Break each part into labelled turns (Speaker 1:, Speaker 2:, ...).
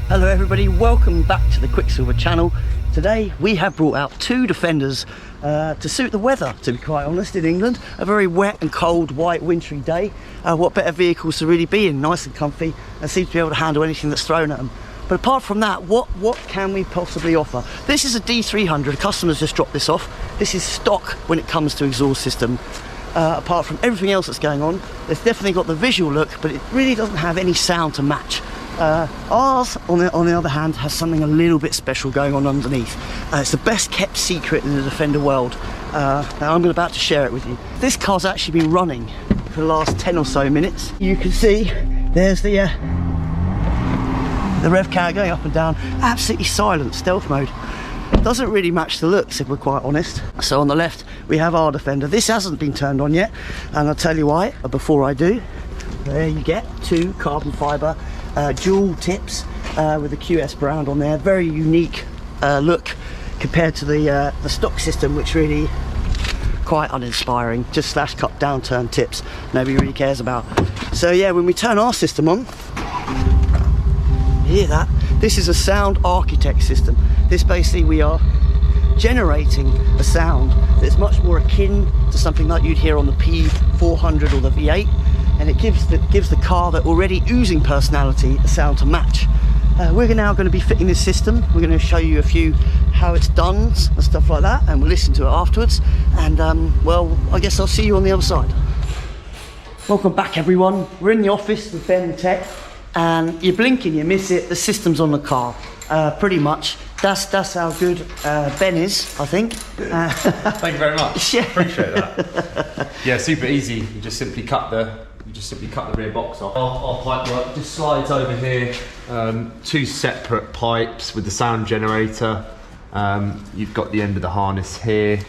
Speaker 1: Hello everybody, welcome back to the Quicksilver channel. Today we have brought out two Defenders to suit the weather, to be quite honest, in England. A very wet and cold, white, wintry day. What better vehicles to really be in, nice and comfy, and seem to be able to handle anything that's thrown at them. But apart from that, what can we possibly offer? This is a D300, customers just dropped this off. This is stock when it comes to exhaust system. Apart from everything else that's going on, it's definitely got the visual look, but it really doesn't have any sound to match. Ours, on the other hand, has something a little bit special going on underneath. It's the best kept secret in the Defender world. Now I'm about to share it with you. This car's actually been running for the last 10 or so minutes. You can see there's the rev count going up and down. Absolutely silent, stealth mode. Doesn't really match the looks, if we're quite honest. So on the left we have our Defender. This hasn't been turned on yet, and I'll tell you why. But before I do, there you get two carbon fibre dual tips with the QS brand on there. Very unique look compared to the stock system, which really quite uninspiring. Just slash cut downturn tips nobody really cares about. So yeah, when we turn our system on, hear that? This is a sound architect system. This basically, we are generating a sound that's much more akin to something like you'd hear on the P400 or the V8, and it gives the car that already oozing personality a sound to match. We're now going to be fitting this system. We're going to show you a few how it's done and stuff like that, and we'll listen to it afterwards. And well, I guess I'll see you on the other side. Welcome back everyone. We're in the office with Ben the Tech, and you blink and you miss it, the system's on the car. Pretty much. That's how good Ben is, I think.
Speaker 2: Thank you very much. Yeah. Appreciate that. Yeah, super easy. You just simply cut the rear box off. Our pipework just slides over here. Two separate pipes with the sound generator. You've got the end of the harness here.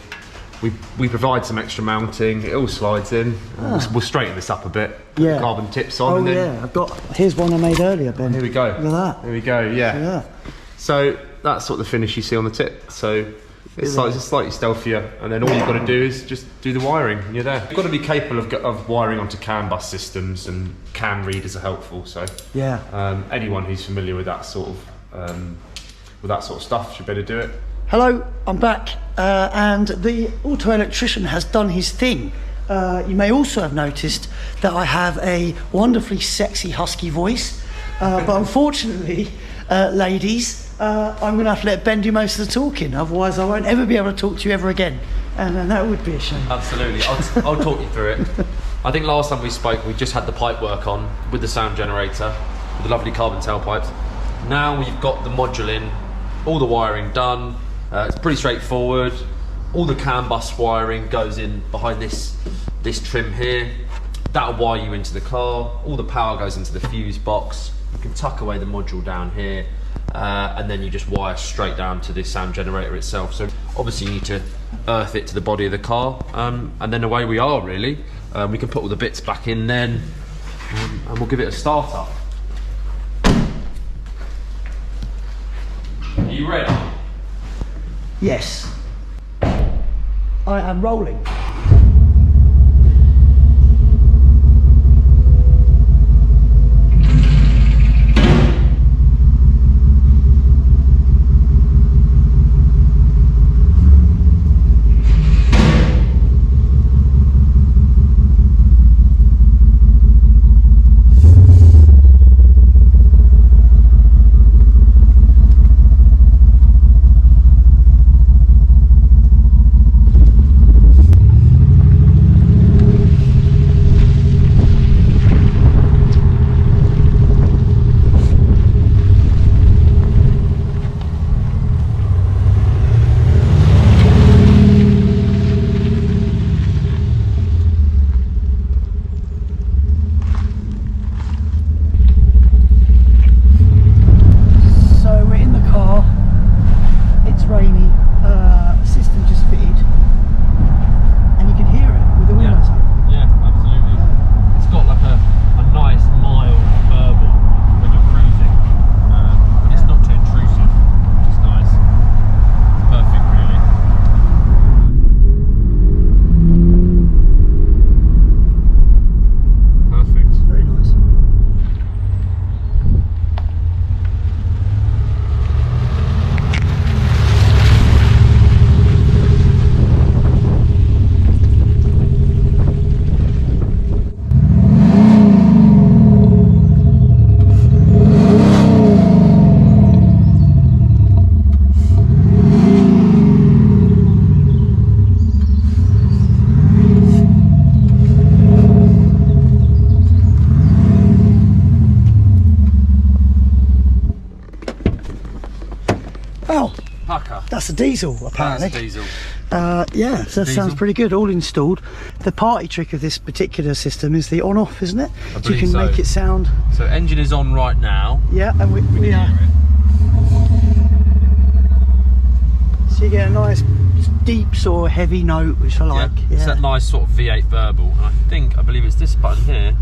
Speaker 2: We provide some extra mounting. It all slides in. We'll straighten this up a bit. Put the carbon tips on.
Speaker 1: Oh
Speaker 2: and then
Speaker 1: yeah, here's one I made earlier, Ben.
Speaker 2: Here we go.
Speaker 1: Look at that.
Speaker 2: Here we go. Yeah. So that's sort of the finish you see on the tip. So it's slightly stealthier, and then all you've got to do is just do the wiring, and you're there. You've got to be capable of wiring onto CAN bus systems, and CAN readers are helpful. So yeah, anyone who's familiar with that sort of stuff should better do it.
Speaker 1: Hello, I'm back, and the auto electrician has done his thing. You may also have noticed that I have a wonderfully sexy husky voice, but unfortunately, ladies, I'm going to have to let Ben do most of the talking, otherwise I won't ever be able to talk to you ever again, and that would be a shame.
Speaker 3: Absolutely, I'll talk you through it. I think last time we spoke we just had the pipe work on with the sound generator, with the lovely carbon tailpipes. Now we've got the module in, all the wiring done. It's pretty straightforward. All the CAN bus wiring goes in behind this trim here. That'll wire you into the car. All the power goes into the fuse box. You can tuck away the module down here, and then you just wire straight down to this sound generator itself. So obviously you need to earth it to the body of the car, and then away we are really. We can put all the bits back in then, and we'll give it a start up. Are you ready?
Speaker 1: Yes. I am rolling. That's a diesel, apparently.
Speaker 3: That's a diesel.
Speaker 1: Yeah, so that sounds pretty good. All installed. The party trick of this particular system is the on-off, isn't it? So you can make it sound.
Speaker 3: So engine is on right now.
Speaker 1: Yeah, and we are. So you get a nice deep sort of heavy note, which I like. Yeah.
Speaker 3: It's that nice sort of V8 verbal. And I believe it's this button here.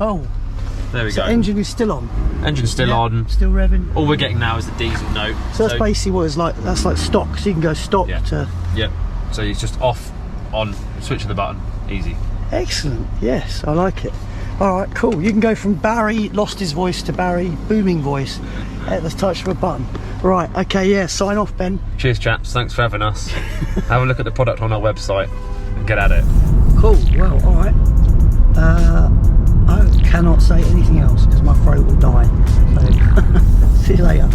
Speaker 1: Oh.
Speaker 3: There we
Speaker 1: So
Speaker 3: go.
Speaker 1: engine is still on.
Speaker 3: Engine's still on.
Speaker 1: Still revving.
Speaker 3: All we're getting now is the diesel note.
Speaker 1: So that's basically what it's like. That's like stock. So you can go stop to.
Speaker 3: Yeah. So it's just off, on, switch of the button, easy.
Speaker 1: Excellent. Yes, I like it. All right, cool. You can go from Barry lost his voice to Barry booming voice at the touch of a button. Right. Okay. Yeah. Sign off, Ben.
Speaker 3: Cheers, chaps. Thanks for having us. Have a look at the product on our website and get at it.
Speaker 1: Cool. Well. All right. I cannot say anything else because my throat will die. So see you later.